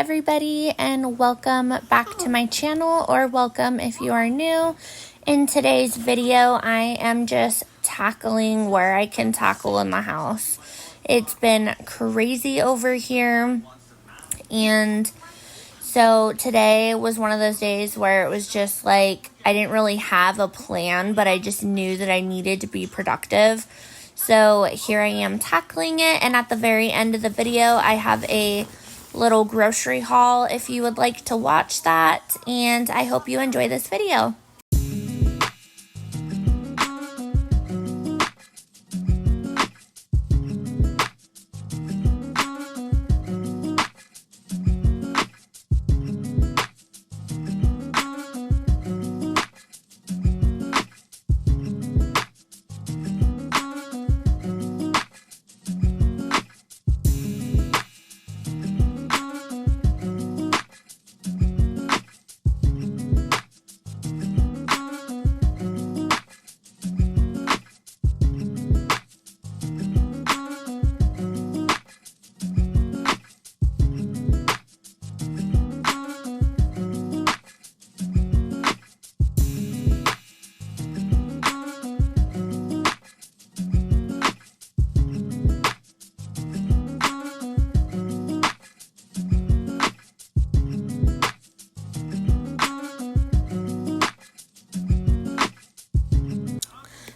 everybody, and welcome back to my channel, or welcome if you are new. In today's video, I am just tackling where I can tackle in the house. It's been crazy over here, and so today was one of those days where it was just like I didn't really have a plan, but I just knew that I needed to be productive. So here I am tackling it, and at the very end of the video, I have a little grocery haul if you would like to watch that, and I hope you enjoy this video.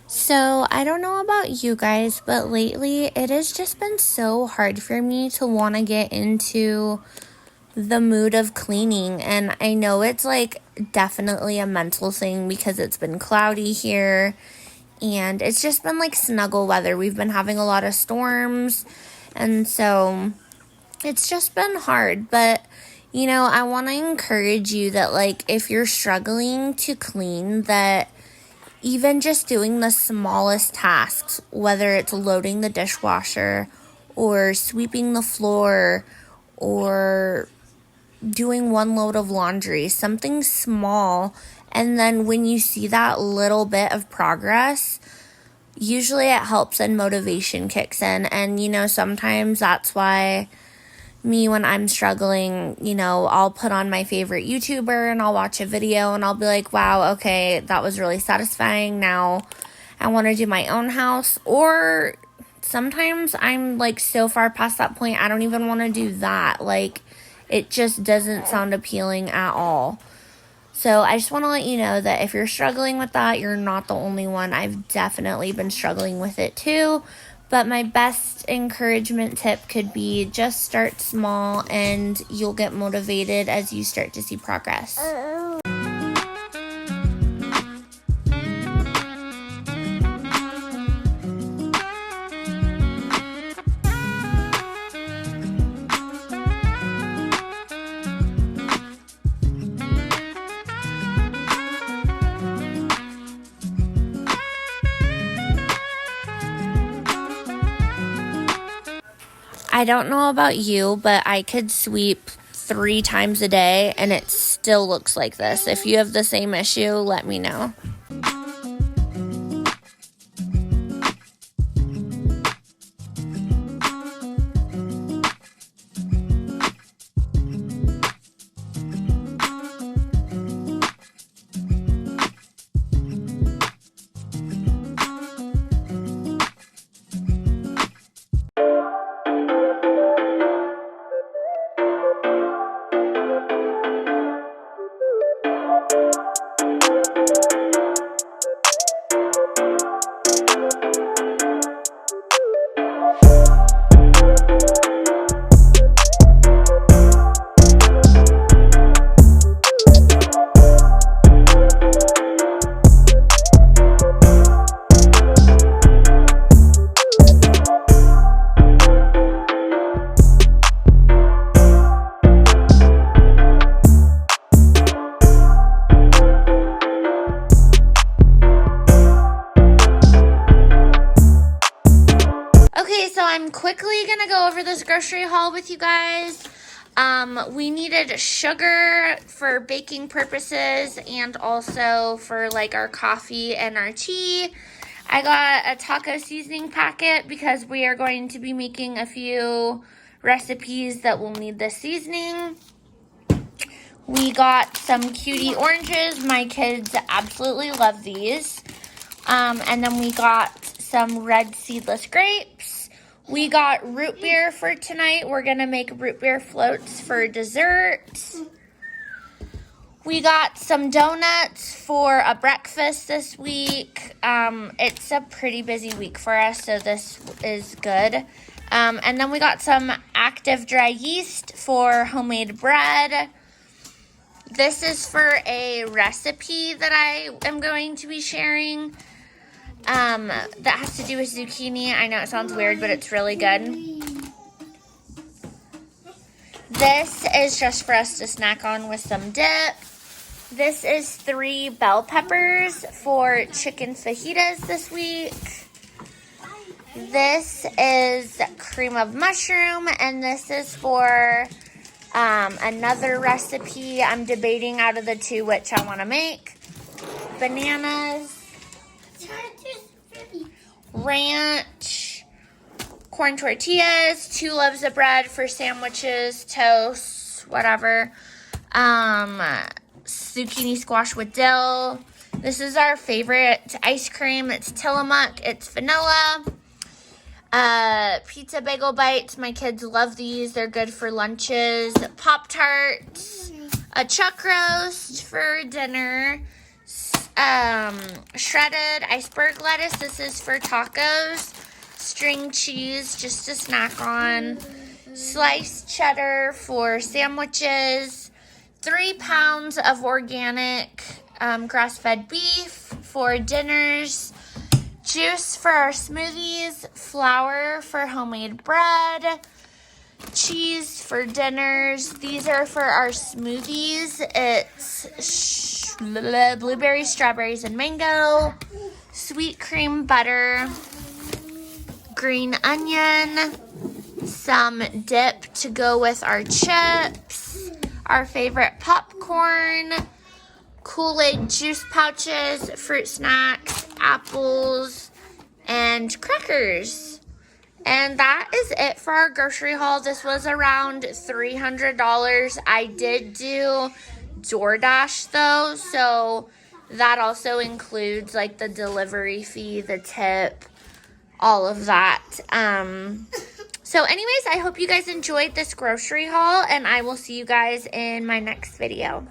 So, I don't know about you guys, but lately it has just been so hard for me to want to get into the mood of cleaning. And I know it's like definitely a mental thing because it's been cloudy here and it's just been like snuggle weather. We've been having a lot of storms, and so it's just been hard. But you know, I want to encourage you that like if you're struggling to clean, that even just doing the smallest tasks, whether it's loading the dishwasher or sweeping the floor or doing one load of laundry, something small, and then when you see that little bit of progress, usually it helps and motivation kicks in. And you know, sometimes that's why me, when I'm struggling, you know, I'll put on my favorite YouTuber and I'll watch a video and I'll be like, wow, okay, that was really satisfying. Now I want to do my own house. Or sometimes I'm like so far past that point, I don't even want to do that. Like, it just doesn't sound appealing at all. So I just want to let you know that if you're struggling with that, you're not the only one. I've definitely been struggling with it too. But my best encouragement tip could be just start small and you'll get motivated as you start to see progress. I don't know about you, but I could sweep 3 times a day and it still looks like this. If you have the same issue, let me know. I'm quickly going to go over this grocery haul with you guys. We needed sugar for baking purposes and also for like our coffee and our tea. I got a taco seasoning packet because we are going to be making a few recipes that will need this seasoning. We got some cutie oranges. My kids absolutely love these. And then we got some red seedless grapes. We got root beer for tonight. We're going to make root beer floats for dessert. We got some donuts for a breakfast this week. It's a pretty busy week for us, so this is good. And then we got some active dry yeast for homemade bread. This is for a recipe that I am going to be sharing that has to do with zucchini. I know it sounds weird, but it's really good. This is just for us to snack on with some dip. This is 3 bell peppers for chicken fajitas this week. This is cream of mushroom, and this is for another recipe. I'm debating out of the two which I want to make. Bananas, ranch, corn tortillas, 2 loaves of bread for sandwiches, toast, whatever. Zucchini squash with dill. This is our favorite ice cream. It's Tillamook. It's vanilla. Pizza bagel bites. My kids love these. They're good for lunches. Pop-Tarts. A chuck roast for dinner. Shredded iceberg lettuce. This is for tacos. String cheese just to snack on. Sliced cheddar for sandwiches. 3 pounds of organic grass-fed beef for dinners. Juice for our smoothies. Flour for homemade bread. Cheese for dinners. These are for our smoothies. It's blueberries, strawberries, and mango. Sweet cream butter. Green onion. Some dip to go with our chips. Our favorite popcorn, Kool-Aid juice pouches, fruit snacks, apples, and crackers. And that is it for our grocery haul. This was around $300. I did do DoorDash though, so that also includes like the delivery fee, the tip, all of that. So anyways, I hope you guys enjoyed this grocery haul, and I will see you guys in my next video.